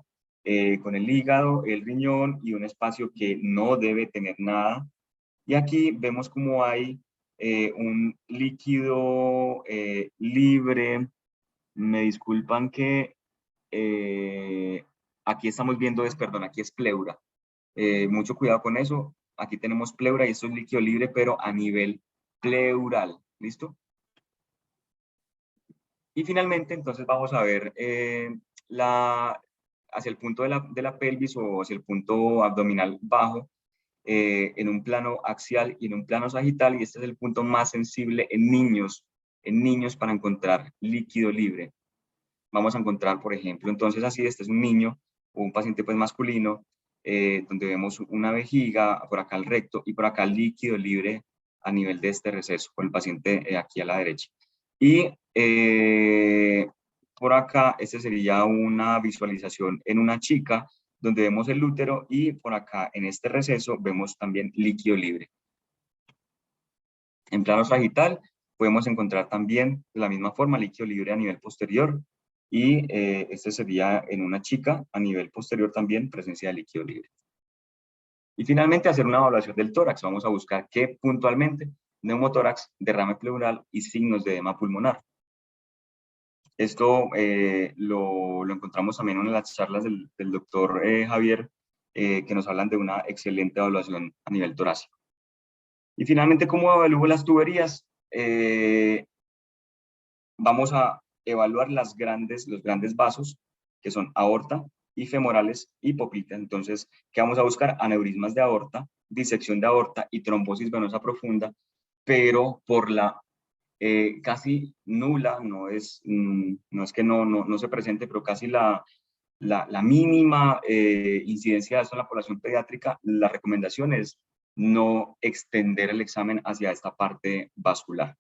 con el hígado, el riñón y un espacio que no debe tener nada. Y aquí vemos como hay un líquido libre. Me disculpan que aquí estamos viendo, perdón, aquí es pleura. Mucho cuidado con eso. Aquí tenemos pleura y esto es líquido libre, pero a nivel pleural. ¿Listo? Y finalmente, entonces vamos a ver hacia el punto de la pelvis o hacia el punto abdominal bajo, en un plano axial y en un plano sagital, y este es el punto más sensible en niños para encontrar líquido libre. Vamos a encontrar, por ejemplo, entonces así, este es un niño o un paciente pues masculino, donde vemos una vejiga, por acá el recto y por acá el líquido libre a nivel de este receso, con el paciente aquí a la derecha. Y por acá, esta sería una visualización en una chica, donde vemos el útero y por acá en este receso vemos también líquido libre. En plano sagital podemos encontrar también de la misma forma líquido libre a nivel posterior y este sería en una chica a nivel posterior también presencia de líquido libre. Y finalmente hacer una evaluación del tórax. Vamos a buscar qué puntualmente: neumotórax, derrame pleural y signos de edema pulmonar. Esto lo encontramos también en las charlas del doctor Javier, que nos hablan de una excelente evaluación a nivel torácico. Y finalmente, ¿cómo evalúo las tuberías? Vamos a evaluar los grandes vasos, que son aorta y femorales y poplita. Entonces, ¿qué vamos a buscar? Aneurismas de aorta, disección de aorta y trombosis venosa profunda, pero por la casi nula, no es que no se presente, pero casi la mínima incidencia de esto en la población pediátrica, la recomendación es no extender el examen hacia esta parte vascular.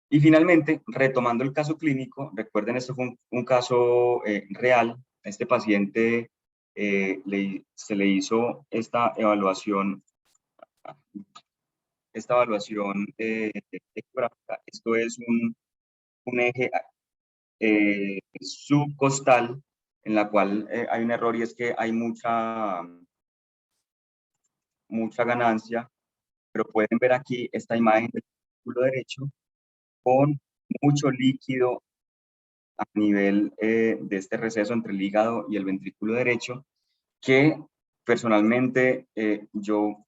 Y finalmente, retomando el caso clínico, recuerden, esto fue un caso real. Este paciente se le hizo esta evaluación ecográfica. Esto es un eje subcostal, en la cual hay un error, y es que hay mucha ganancia, pero pueden ver aquí esta imagen del ventrículo derecho con mucho líquido a nivel de este receso entre el hígado y el ventrículo derecho, que personalmente yo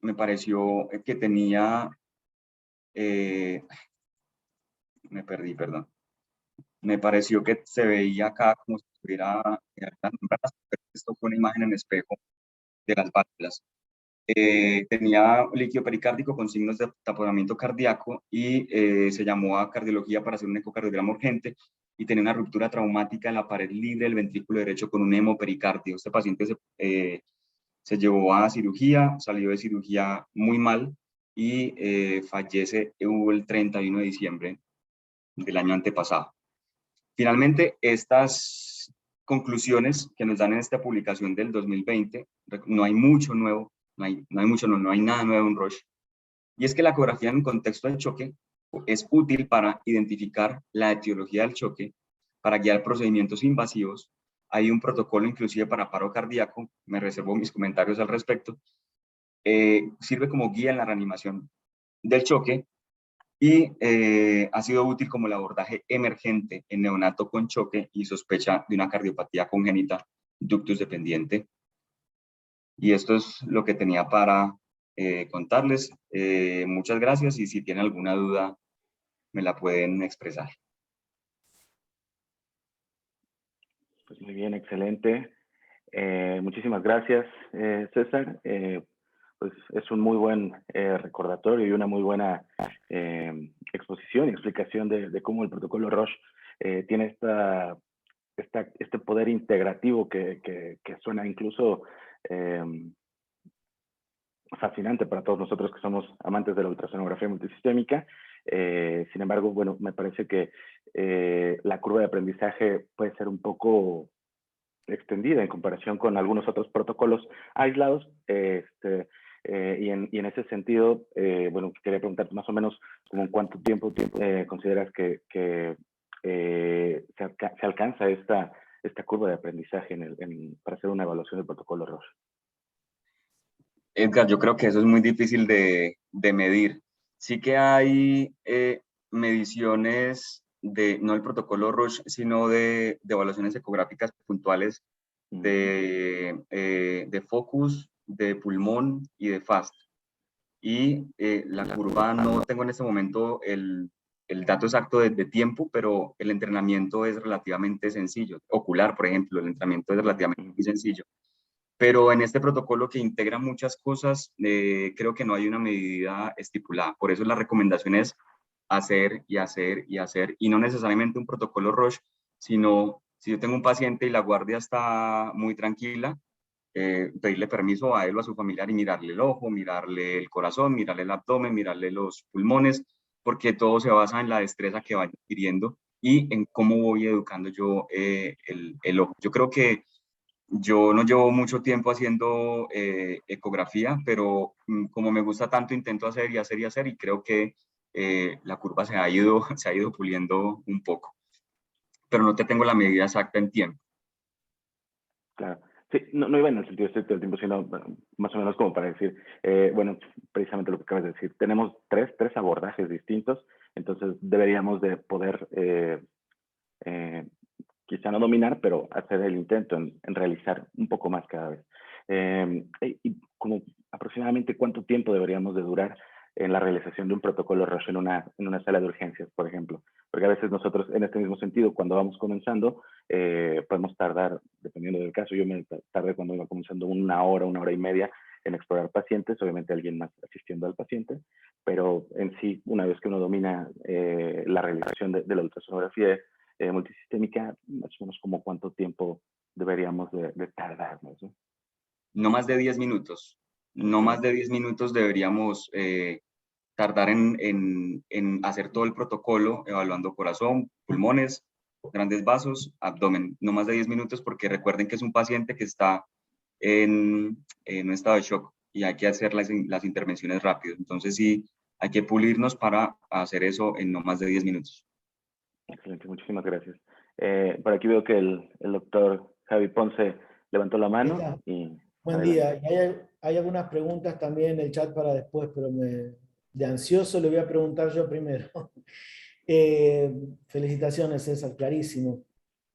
me pareció que tenía, me perdí, perdón, me pareció que se veía acá como si estuviera, pero esto fue una imagen en espejo de las válvulas. tenía líquido pericárdico con signos de taponamiento cardíaco y se llamó a cardiología para hacer un ecocardiograma urgente y tenía una ruptura traumática en la pared libre del ventrículo derecho con un hemopericardio. Este paciente se llevó a cirugía, salió de cirugía muy mal y fallece el 31 de diciembre del año antepasado. Finalmente, estas conclusiones que nos dan en esta publicación del 2020, no hay mucho nuevo, no hay nada nuevo en Roche, y es que la ecografía en contexto de choque es útil para identificar la etiología del choque, para guiar procedimientos invasivos. Hay un protocolo inclusive para paro cardíaco, me reservo mis comentarios al respecto. Sirve como guía en la reanimación del choque y ha sido útil como el abordaje emergente en neonato con choque y sospecha de una cardiopatía congénita ductus dependiente. Y esto es lo que tenía para contarles. Muchas gracias y si tienen alguna duda me la pueden expresar. Pues muy bien, excelente. Muchísimas gracias, César. Pues es un muy buen recordatorio y una muy buena exposición y explicación de cómo el protocolo Roche tiene este poder integrativo que suena incluso fascinante para todos nosotros que somos amantes de la ultrasonografía multisistémica. Sin embargo, bueno, me parece que la curva de aprendizaje puede ser un poco extendida en comparación con algunos otros protocolos aislados. Y en ese sentido, bueno, quería preguntarte más o menos como en cuánto tiempo consideras que se alcanza esta curva de aprendizaje para hacer una evaluación del protocolo Roche. Edgar, yo creo que eso es muy difícil de medir. Sí que hay mediciones no del protocolo Roche, sino de evaluaciones ecográficas puntuales de focus, de pulmón y de FAST. Y la curva, no tengo en este momento el dato exacto de tiempo, pero el entrenamiento es relativamente sencillo. Ocular, por ejemplo, el entrenamiento es relativamente sencillo. Pero en este protocolo que integra muchas cosas, creo que no hay una medida estipulada. Por eso la recomendación es hacer y hacer y hacer, y no necesariamente un protocolo Roche, sino si yo tengo un paciente y la guardia está muy tranquila, pedirle permiso a él o a su familiar y mirarle el ojo, mirarle el corazón, mirarle el abdomen, mirarle los pulmones, porque todo se basa en la destreza que vaya adquiriendo y en cómo voy educando yo el ojo. Yo creo que yo no llevo mucho tiempo haciendo ecografía, pero como me gusta tanto, intento hacer y hacer y hacer, y creo que la curva se ha ido puliendo un poco, pero no te tengo la medida exacta en tiempo. Claro. Sí, no iba en el sentido estricto del tiempo, sino más o menos como para decir, bueno, precisamente lo que acabas de decir, tenemos tres abordajes distintos, entonces deberíamos de poder, quizá no dominar, pero hacer el intento en realizar un poco más cada vez. Y como aproximadamente cuánto tiempo deberíamos de durar en la realización de un protocolo Roche en una sala de urgencias, por ejemplo. Porque a veces nosotros, en este mismo sentido, cuando vamos comenzando, podemos tardar, dependiendo del caso, yo me tardé cuando iba comenzando una hora y media en explorar pacientes, obviamente alguien más asistiendo al paciente, pero en sí, una vez que uno domina la realización de la ultrasonografía multisistémica, más o menos como cuánto tiempo deberíamos de tardarnos, ¿no? No más de 10 minutos. No más de 10 minutos deberíamos tardar en hacer todo el protocolo, evaluando corazón, pulmones, grandes vasos, abdomen. No más de 10 minutos, porque recuerden que es un paciente que está en un estado de shock y hay que hacer las intervenciones rápido. Entonces sí, hay que pulirnos para hacer eso en no más de 10 minutos. Excelente, muchísimas gracias. Por aquí veo que el doctor Javi Ponce levantó la mano y buen adelante. día. Hay algunas preguntas también en el chat para después, pero de ansioso le voy a preguntar yo primero. Felicitaciones, César, clarísimo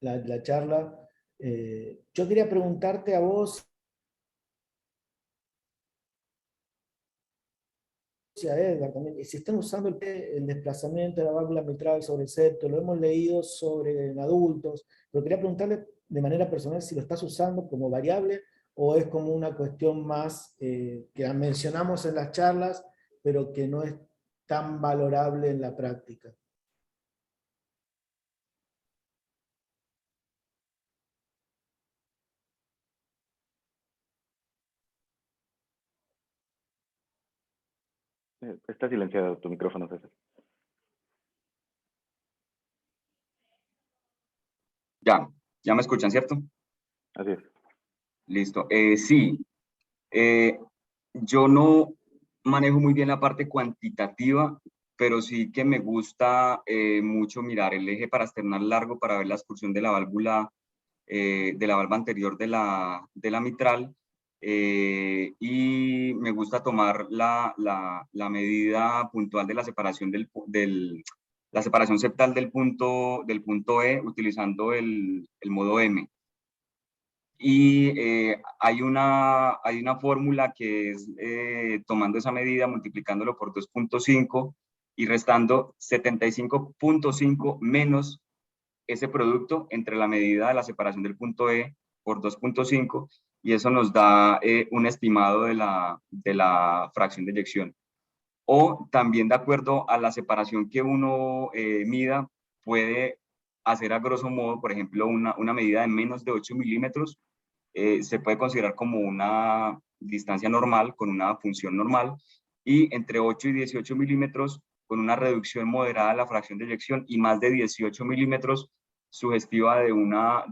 la charla. Yo quería preguntarte a vos, y a Edgar también, si están usando el desplazamiento de la válvula mitral sobre el septo, lo hemos leído en adultos, pero quería preguntarle de manera personal si lo estás usando como variable o es como una cuestión más que mencionamos en las charlas, pero que no es tan valorable en la práctica? Está silenciado tu micrófono, César. Ya me escuchan, ¿cierto? Así es. Listo. Sí, yo no manejo muy bien la parte cuantitativa, pero sí que me gusta mucho mirar el eje parasternal largo para ver la excursión de la válvula anterior de la mitral, y me gusta tomar la medida puntual de la separación la separación septal del punto E utilizando el modo M. Y hay una fórmula que es tomando esa medida, multiplicándolo por 2.5 y restando 75.5 menos ese producto entre la medida de la separación del punto E por 2.5, y eso nos da un estimado de la fracción de eyección. O también de acuerdo a la separación que uno mida, puede hacer a grosso modo, por ejemplo, una medida de menos de 8 milímetros, se puede considerar como una distancia normal, con una función normal, y entre 8 y 18 milímetros con una reducción moderada de la fracción de eyección, y más de 18 milímetros sugestiva de una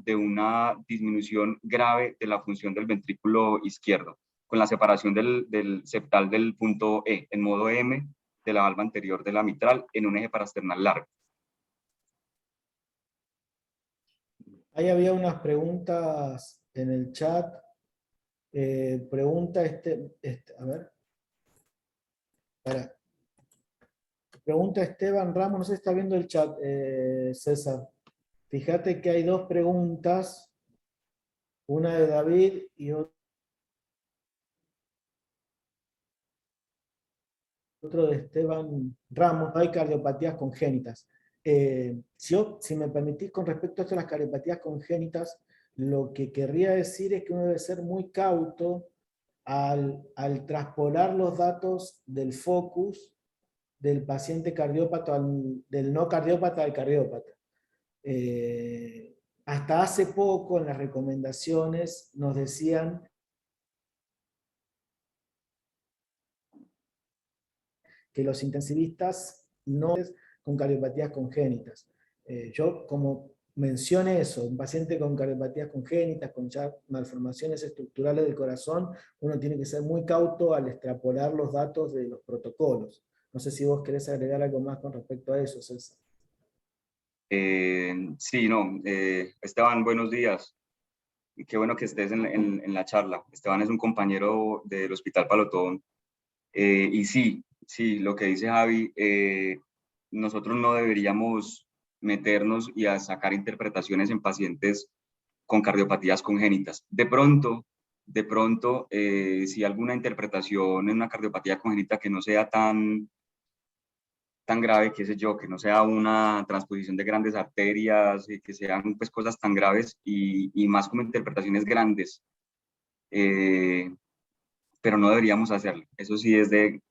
disminución grave de la función del ventrículo izquierdo, con la separación del septal del punto E, en modo M, de la valva anterior de la mitral, en un eje parasternal largo. Ahí había unas preguntas en el chat. Pregunta a ver. Pregunta Esteban Ramos, no sé si está viendo el chat, César. Fíjate que hay dos preguntas, una de David y otro de Esteban Ramos. Hay cardiopatías congénitas. Si me permitís, con respecto a esto de las cardiopatías congénitas, lo que querría decir es que uno debe ser muy cauto al traspolar los datos del focus del paciente cardiópata, del no cardiópata al cardiópata. Hasta hace poco en las recomendaciones nos decían que los intensivistas no con cardiopatías congénitas. Yo, como mencioné eso, un paciente con cardiopatías congénitas, con ya malformaciones estructurales del corazón, uno tiene que ser muy cauto al extrapolar los datos de los protocolos. No sé si vos querés agregar algo más con respecto a eso, César. Sí, no, Esteban, buenos días. Qué bueno que estés en la charla. Esteban es un compañero del Hospital Palotón. Y sí, lo que dice Javi, nosotros no deberíamos meternos y a sacar interpretaciones en pacientes con cardiopatías congénitas. De pronto, si alguna interpretación en una cardiopatía congénita que no sea tan grave, qué sé yo, que no sea una transposición de grandes arterias, que sean pues cosas tan graves y más como interpretaciones grandes, pero no deberíamos hacerlo. Eso sí es de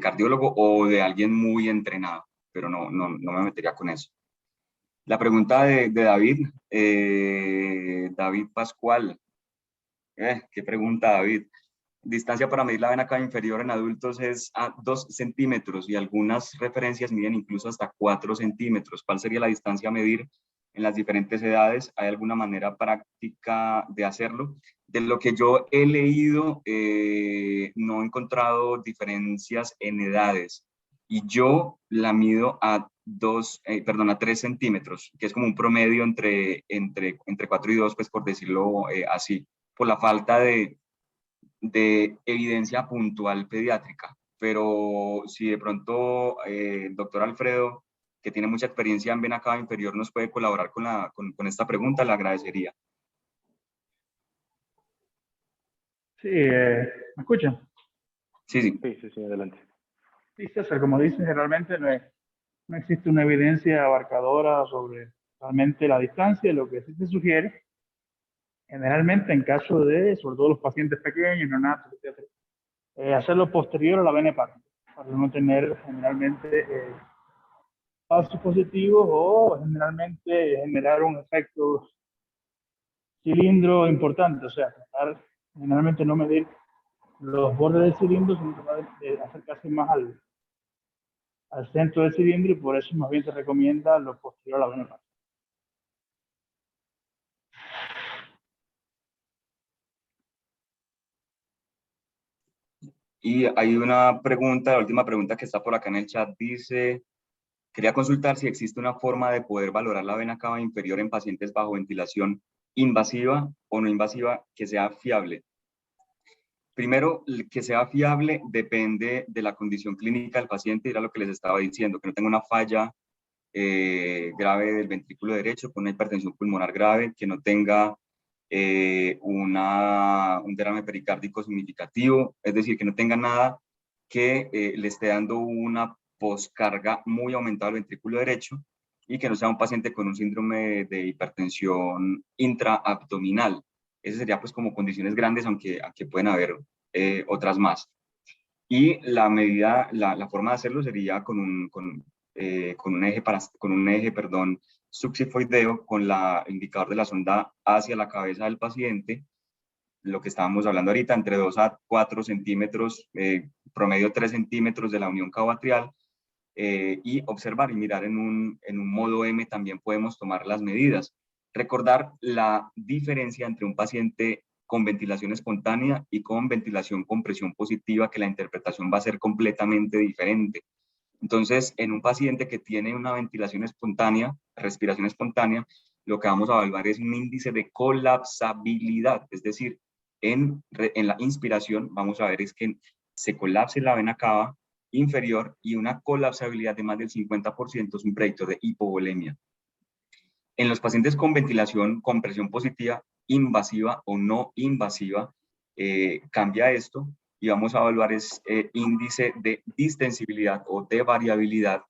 cardiólogo o de alguien muy entrenado, pero no me metería con eso. La pregunta de David, David Pascual. ¿Qué pregunta, David? Distancia para medir la vena cava inferior en adultos es a 2 centímetros y algunas referencias miden incluso hasta 4 centímetros. ¿Cuál sería la distancia a medir en las diferentes edades? ¿Hay alguna manera práctica de hacerlo? De lo que yo he leído, no he encontrado diferencias en edades. Y yo la mido a 3 centímetros, que es como un promedio entre 4 y 2, pues por decirlo así, por la falta de evidencia puntual pediátrica. Pero si de pronto el doctor Alfredo, que tiene mucha experiencia en vena cava inferior, nos puede colaborar con esta pregunta, le agradecería. Sí, ¿me escuchan? Sí. Sí, adelante. Sí, César, como dices, realmente no existe una evidencia abarcadora sobre realmente la distancia. Lo que sí se sugiere generalmente en caso de, sobre todo los pacientes pequeños, neonatos, etc., hacerlo posterior a la vena hepática, para no tener generalmente falsos positivos o generalmente generar un efecto cilindro importante, o sea, tratar generalmente no medir los bordes del cilindro, sino tratar de acercarse más al centro del cilindro, y por eso más bien se recomienda lo posterior a la vena hepática. Y hay una pregunta, la última pregunta que está por acá en el chat, dice, quería consultar si existe una forma de poder valorar la vena cava inferior en pacientes bajo ventilación invasiva o no invasiva que sea fiable. Primero, que sea fiable depende de la condición clínica del paciente, era lo que les estaba diciendo, que no tenga una falla grave del ventrículo derecho con una hipertensión pulmonar grave, que no tenga un derrame pericárdico significativo, es decir, que no tenga nada que le esté dando una poscarga muy aumentada al ventrículo derecho, y que no sea un paciente con un síndrome de hipertensión intraabdominal. Esas serían pues como condiciones grandes, aunque pueden haber otras más. Y la medida, la forma de hacerlo sería con un eje subxifoideo con el indicador de la sonda hacia la cabeza del paciente, lo que estábamos hablando ahorita, entre 2 a 4 centímetros, promedio 3 centímetros de la unión cavatrial, y observar y mirar en un modo M también podemos tomar las medidas. Recordar la diferencia entre un paciente con ventilación espontánea y con ventilación con presión positiva, que la interpretación va a ser completamente diferente. Entonces, en un paciente que tiene una ventilación espontánea, respiración espontánea, lo que vamos a evaluar es un índice de colapsabilidad, es decir, en la inspiración vamos a ver es que se colapse la vena cava inferior, y una colapsabilidad de más del 50% es un predictor de hipovolemia. En los pacientes con ventilación con presión positiva, invasiva o no invasiva, cambia esto, y vamos a evaluar índice de distensibilidad o de variabilidad,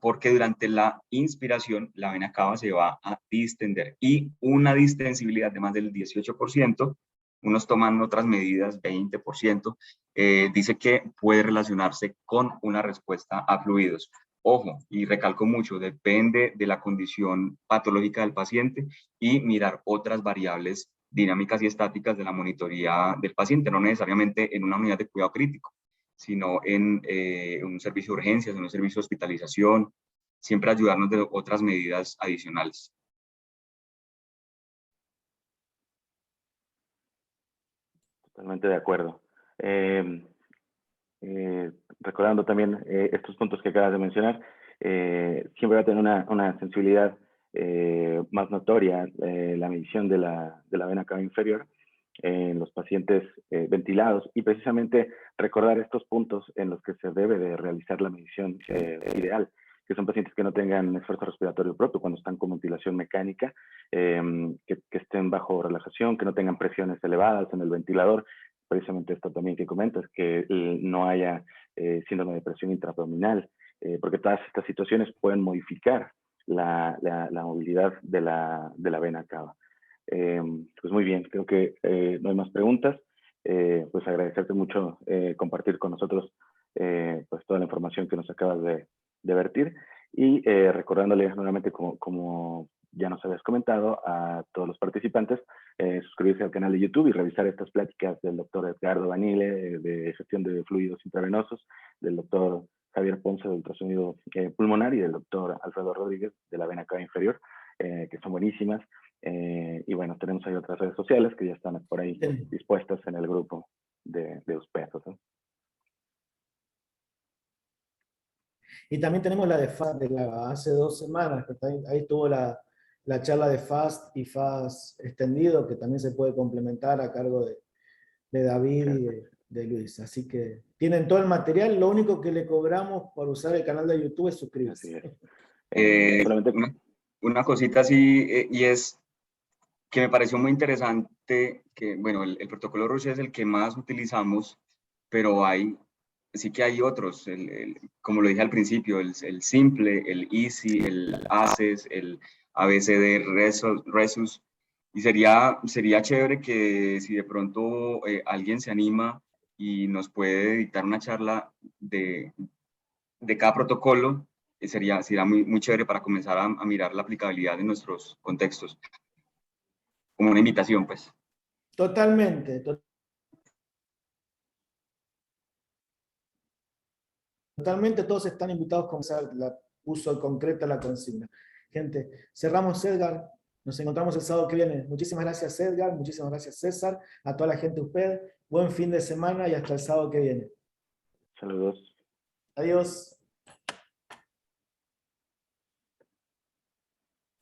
porque durante la inspiración la vena cava se va a distender, y una distensibilidad de más del 18%, unos toman otras medidas, 20%, dice que puede relacionarse con una respuesta a fluidos. Ojo, y recalco mucho, depende de la condición patológica del paciente, y mirar otras variables dinámicas y estáticas de la monitoría del paciente, no necesariamente en una unidad de cuidado crítico, sino en un servicio de urgencias, en un servicio de hospitalización, siempre ayudarnos de otras medidas adicionales. Totalmente de acuerdo. Recordando también estos puntos que acabas de mencionar, siempre va a tener una sensibilidad más notoria la medición de la vena cava inferior en los pacientes ventilados, y precisamente recordar estos puntos en los que se debe de realizar la medición ideal, que son pacientes que no tengan esfuerzo respiratorio propio cuando están con ventilación mecánica, que estén bajo relajación, que no tengan presiones elevadas en el ventilador. Precisamente esto también que comentas, que no haya síndrome de presión intraabdominal, porque todas estas situaciones pueden modificar la movilidad de la vena cava. Pues muy bien, creo que no hay más preguntas. Pues agradecerte mucho compartir con nosotros pues toda la información que nos acabas de vertir, y recordándoles nuevamente, como ya nos habías comentado, a todos los participantes, suscribirse al canal de YouTube y revisar estas pláticas del doctor Edgardo Vanille de gestión de fluidos intravenosos, del doctor Javier Ponce de ultrasonido pulmonar, y del doctor Alfredo Rodríguez de la vena cava inferior, que son buenísimas. Y bueno, tenemos ahí otras redes sociales que ya están por ahí dispuestas en el grupo de USPED, ¿no? Y también tenemos la de FAST de hace 2 semanas, que ahí tuvo la charla de FAST y FAST extendido, que también se puede complementar a cargo de David y de Luis. Así que tienen todo el material, lo único que le cobramos por usar el canal de YouTube es suscribirse. Una cosita así, y es que me pareció muy interesante, que bueno, el protocolo Rush es el que más utilizamos, pero sí que hay otros, como lo dije al principio, el simple, el easy, el ACES, el ABCD Resus, Y sería chévere que si de pronto alguien se anima y nos puede dictar una charla de cada protocolo, sería muy chévere para comenzar a mirar la aplicabilidad de nuestros contextos. Como una invitación, pues. Totalmente, totalmente todos están invitados a comenzar la uso concreto de la consigna. Gente, cerramos Edgar, nos encontramos el sábado que viene. Muchísimas gracias Edgar, muchísimas gracias César, a toda la gente UPED, buen fin de semana y hasta el sábado que viene. Saludos. Adiós.